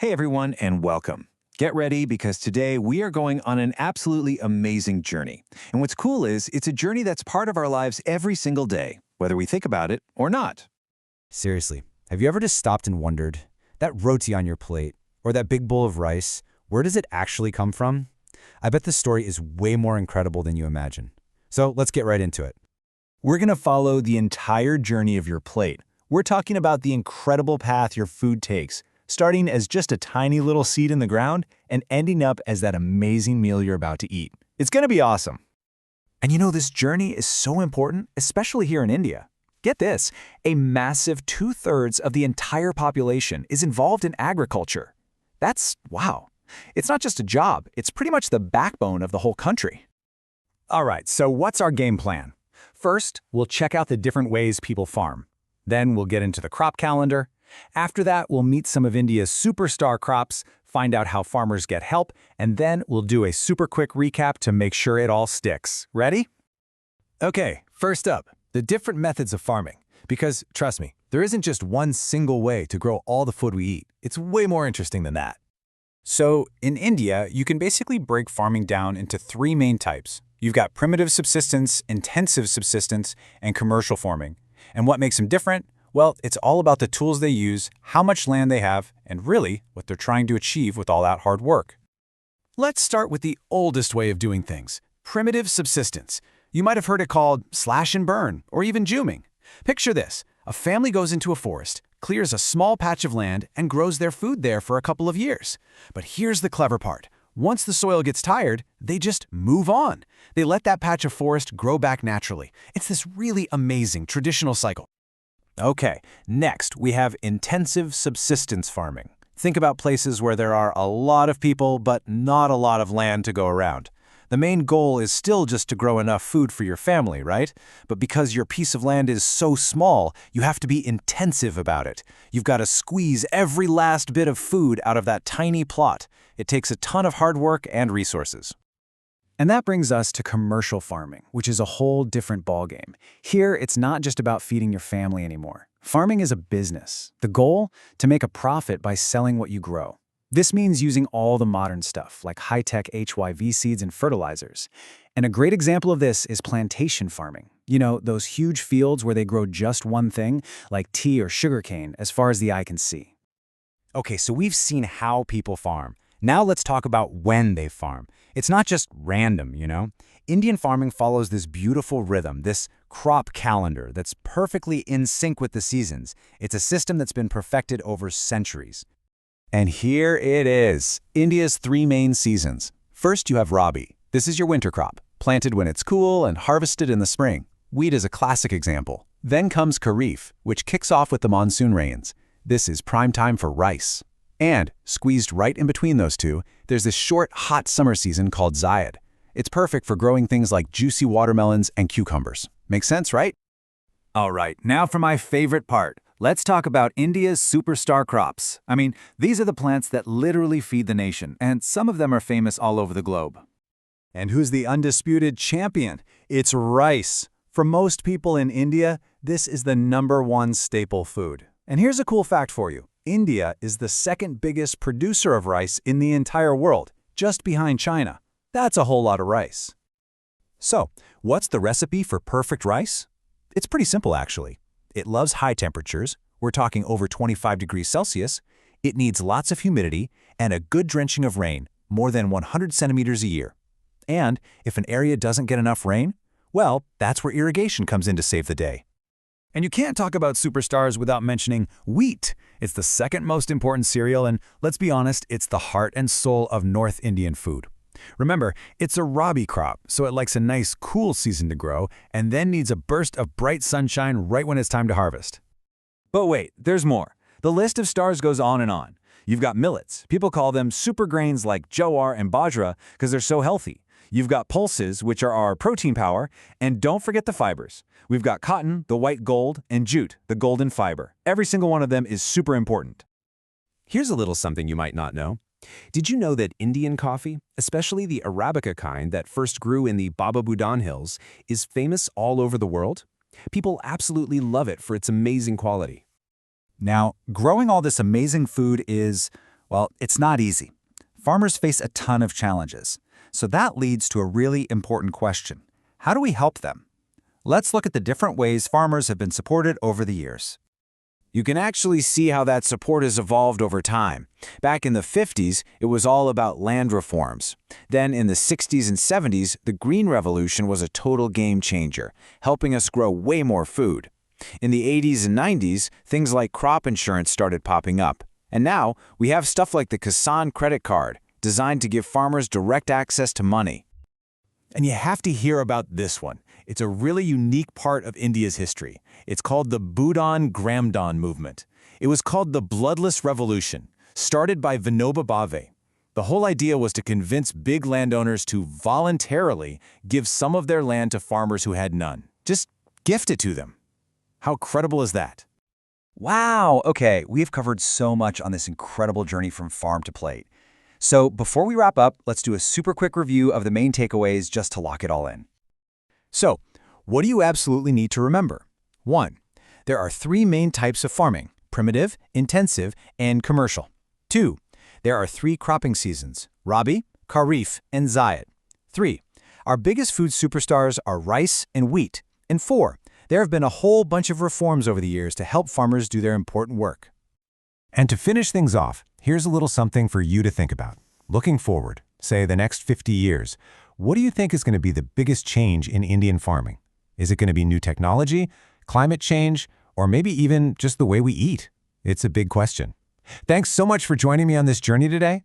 Hey everyone, and welcome. Get ready because today we are going on an absolutely amazing journey. And what's cool is it's a journey that's part of our lives every single day, whether we think about it or not. Seriously, have you ever just stopped and wondered, that roti on your plate, or that big bowl of rice, where does it actually come from? I bet this story is way more incredible than you imagine. So let's get right into it. We're going to follow the entire journey of your plate. We're talking about the incredible path your food takes, starting as just a tiny little seed in the ground and ending up as that amazing meal you're about to eat. It's going to be awesome. And you know, this journey is so important, especially here in India. Get this, a massive 2/3 of the entire population is involved in agriculture. That's wow. It's not just a job, it's pretty much the backbone of the whole country. All right, so what's our game plan? First, we'll check out the different ways people farm. Then we'll get into the crop calendar. After that, we'll meet some of India's superstar crops, find out how farmers get help, and then we'll do a super quick recap to make sure it all sticks. Ready? Okay, first up, the different methods of farming. Because, trust me, there isn't just one single way to grow all the food we eat. It's way more interesting than that. So, in India, you can basically break farming down into three main types. You've got primitive subsistence, intensive subsistence, and commercial farming. And what makes them different? Well, it's all about the tools they use, how much land they have, and really what they're trying to achieve with all that hard work. Let's start with the oldest way of doing things, primitive subsistence. You might have heard it called slash and burn, or even juming. Picture this, a family goes into a forest, clears a small patch of land, and grows their food there for a couple of years. But here's the clever part. Once the soil gets tired, they just move on. They let that patch of forest grow back naturally. It's this really amazing traditional cycle. Okay, next we have intensive subsistence farming. Think about places where there are a lot of people but not a lot of land to go around. The main goal is still just to grow enough food for your family, right? But because your piece of land is so small, you have to be intensive about it. You've got to squeeze every last bit of food out of that tiny plot. It takes a ton of hard work and resources. And that brings us to commercial farming, which is a whole different ballgame. Here, it's not just about feeding your family anymore. Farming is a business. The goal? To make a profit by selling what you grow. This means using all the modern stuff, like high-tech HYV seeds and fertilizers. And a great example of this is plantation farming. You know, those huge fields where they grow just one thing, like tea or sugarcane, as far as the eye can see. Okay, so we've seen how people farm. Now let's talk about when they farm. It's not just random, you know? Indian farming follows this beautiful rhythm, this crop calendar that's perfectly in sync with the seasons. It's a system that's been perfected over centuries. And here it is, India's three main seasons. First, you have Rabi. This is your winter crop, planted when it's cool and harvested in the spring. Wheat is a classic example. Then comes Kharif, which kicks off with the monsoon rains. This is prime time for rice. And, squeezed right in between those two, there's this short, hot summer season called Zaid. It's perfect for growing things like juicy watermelons and cucumbers. Makes sense, right? All right, now for my favorite part. Let's talk about India's superstar crops. I mean, these are the plants that literally feed the nation, and some of them are famous all over the globe. And who's the undisputed champion? It's rice. For most people in India, this is the #1 staple food. And here's a cool fact for you. India is the second biggest producer of rice in the entire world, just behind China. That's a whole lot of rice. So, what's the recipe for perfect rice? It's pretty simple, actually. It loves high temperatures. We're talking over 25 degrees Celsius. It needs lots of humidity and a good drenching of rain, more than 100 centimeters a year. And if an area doesn't get enough rain, well, that's where irrigation comes in to save the day. And you can't talk about superstars without mentioning wheat. It's the second most important cereal, and let's be honest, it's the heart and soul of North Indian food. Remember, it's a Rabi crop, so it likes a nice, cool season to grow, and then needs a burst of bright sunshine right when it's time to harvest. But wait, there's more. The list of stars goes on and on. You've got millets. People call them super grains like jowar and bajra because they're so healthy. You've got pulses, which are our protein power, and don't forget the fibers. We've got cotton, the white gold, and jute, the golden fiber. Every single one of them is super important. Here's a little something you might not know. Did you know that Indian coffee, especially the Arabica kind that first grew in the Baba Budan Hills, is famous all over the world? People absolutely love it for its amazing quality. Now, growing all this amazing food is, Well, it's not easy. Farmers face a ton of challenges. So that leads to a really important question. How do we help them? Let's look at the different ways farmers have been supported over the years. You can actually see how that support has evolved over time. Back in the 50s, it was all about land reforms. Then in the 60s and 70s, the Green Revolution was a total game changer, helping us grow way more food. In the 80s and 90s, things like crop insurance started popping up. And now, we have stuff like the Kisan credit card, designed to give farmers direct access to money. And you have to hear about this one. It's a really unique part of India's history. It's called the Bhudan Gramdan movement. It was called the Bloodless Revolution, started by Vinoba Bhave. The whole idea was to convince big landowners to voluntarily give some of their land to farmers who had none. Just gift it to them. How credible is that? Wow, okay, we've covered so much on this incredible journey from farm to plate. So before we wrap up, let's do a super quick review of the main takeaways just to lock it all in. So, what do you absolutely need to remember? 1. There are 3 main types of farming: primitive, intensive, and commercial. 2. There are 3 cropping seasons: Rabi, Kharif, and Zaid. 3. Our biggest food superstars are rice and wheat. And 4. There have been a whole bunch of reforms over the years to help farmers do their important work. And to finish things off, here's a little something for you to think about. Looking forward, say the next 50 years, what do you think is going to be the biggest change in Indian farming? Is it going to be new technology, climate change, or maybe even just the way we eat? It's a big question. Thanks so much for joining me on this journey today.